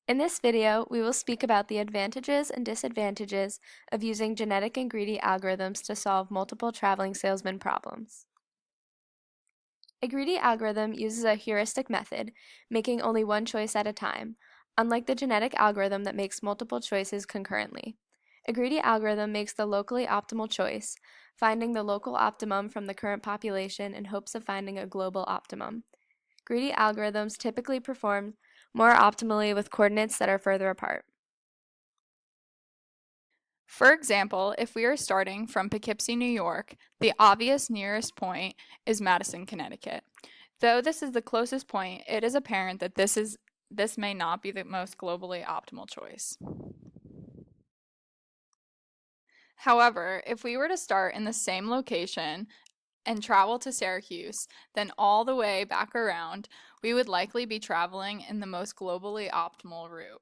In this video, we will speak about the advantages and disadvantages of using genetic and greedy algorithms to solve multiple traveling salesman problems. A greedy algorithm uses a heuristic method, making only one choice at a time, unlike the genetic algorithm that makes multiple choices concurrently. A greedy algorithm makes the locally optimal choice, finding the local optimum from the current population in hopes of finding a global optimum. Greedy algorithms typically perform more optimally with coordinates that are further apart. For example, if we are starting from Poughkeepsie, New York, the obvious nearest point is Madison, Connecticut. Though this is the closest point, it is apparent that this may not be the most globally optimal choice. However, if we were to start in the same location and travel to Syracuse, then all the way back around, we would likely be traveling in the most globally optimal route.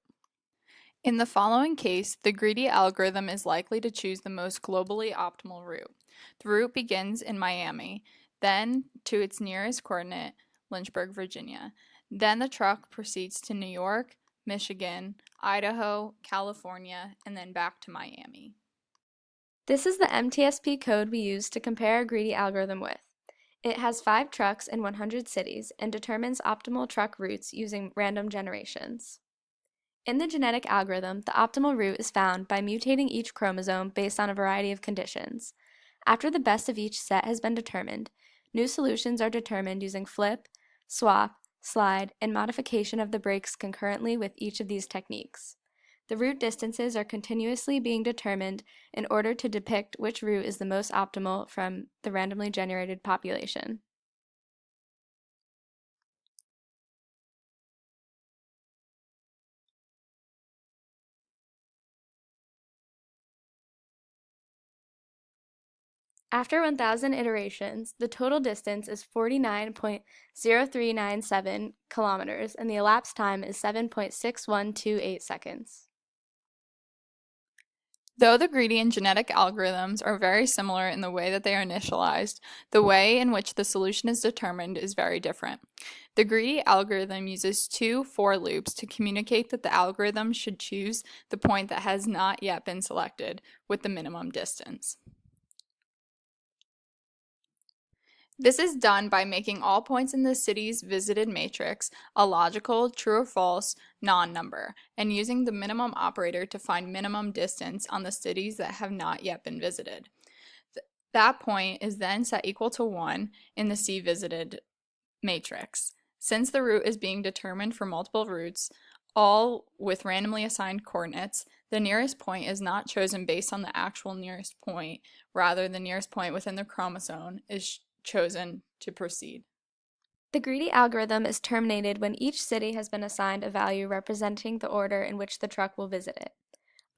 In the following case, the greedy algorithm is likely to choose the most globally optimal route. The route begins in Miami, then to its nearest coordinate, Lynchburg, Virginia. Then the truck proceeds to New York, Michigan, Idaho, California, and then back to Miami. This is the MTSP code we use to compare a greedy algorithm with. It has 5 trucks in 100 cities and determines optimal truck routes using random generations. In the genetic algorithm, the optimal route is found by mutating each chromosome based on a variety of conditions. After the best of each set has been determined, new solutions are determined using flip, swap, slide, and modification of the breaks concurrently with each of these techniques. The route distances are continuously being determined in order to depict which route is the most optimal from the randomly generated population. After 1,000 iterations, the total distance is 49.0397 kilometers and the elapsed time is 7.6128 seconds. Though the greedy and genetic algorithms are very similar in the way that they are initialized, the way in which the solution is determined is very different. The greedy algorithm uses 2 for loops to communicate that the algorithm should choose the point that has not yet been selected with the minimum distance. This is done by making all points in the city's visited matrix a logical true or false non-number, and using the minimum operator to find minimum distance on the cities that have not yet been visited. That point is then set equal to 1 in the C visited matrix. Since the route is being determined for multiple routes, all with randomly assigned coordinates, the nearest point is not chosen based on the actual nearest point. Rather, the nearest point within the chromosome is chosen to proceed. The greedy algorithm is terminated when each city has been assigned a value representing the order in which the truck will visit it.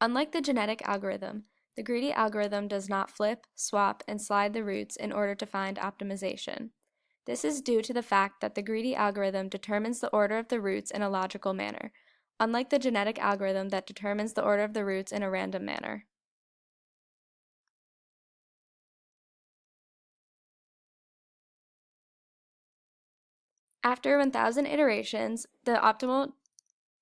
Unlike the genetic algorithm, the greedy algorithm does not flip, swap, and slide the routes in order to find optimization. This is due to the fact that the greedy algorithm determines the order of the routes in a logical manner, unlike the genetic algorithm that determines the order of the routes in a random manner. After 1,000 iterations, the optimal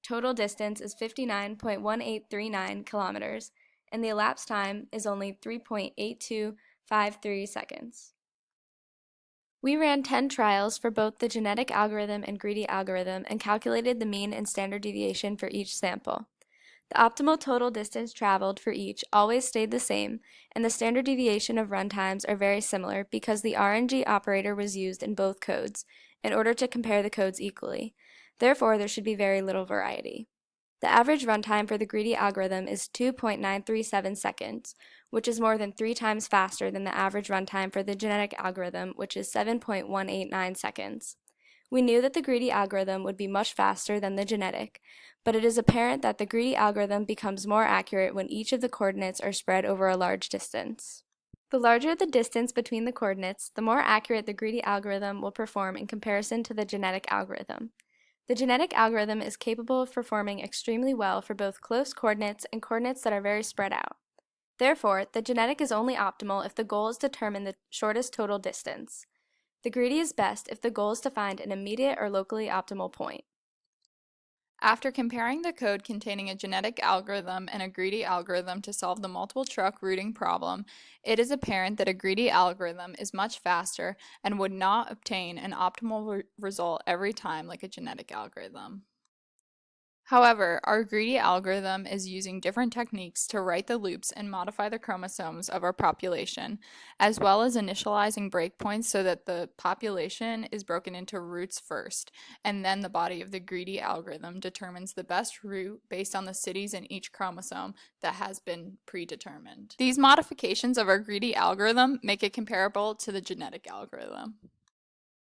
total distance is 59.1839 kilometers, and the elapsed time is only 3.8253 seconds. We ran 10 trials for both the genetic algorithm and greedy algorithm and calculated the mean and standard deviation for each sample. The optimal total distance traveled for each always stayed the same, and the standard deviation of runtimes are very similar because the RNG operator was used in both codes in order to compare the codes equally. Therefore, there should be very little variety. The average runtime for the greedy algorithm is 2.937 seconds, which is more than 3 times faster than the average runtime for the genetic algorithm, which is 7.189 seconds. We knew that the greedy algorithm would be much faster than the genetic, but it is apparent that the greedy algorithm becomes more accurate when each of the coordinates are spread over a large distance. The larger the distance between the coordinates, the more accurate the greedy algorithm will perform in comparison to the genetic algorithm. The genetic algorithm is capable of performing extremely well for both close coordinates and coordinates that are very spread out. Therefore, the genetic is only optimal if the goal is to determine the shortest total distance. The greedy is best if the goal is to find an immediate or locally optimal point. After comparing the code containing a genetic algorithm and a greedy algorithm to solve the multiple truck routing problem, it is apparent that a greedy algorithm is much faster and would not obtain an optimal result every time like a genetic algorithm. However, our greedy algorithm is using different techniques to write the loops and modify the chromosomes of our population, as well as initializing breakpoints so that the population is broken into routes first, and then the body of the greedy algorithm determines the best route based on the cities in each chromosome that has been predetermined. These modifications of our greedy algorithm make it comparable to the genetic algorithm.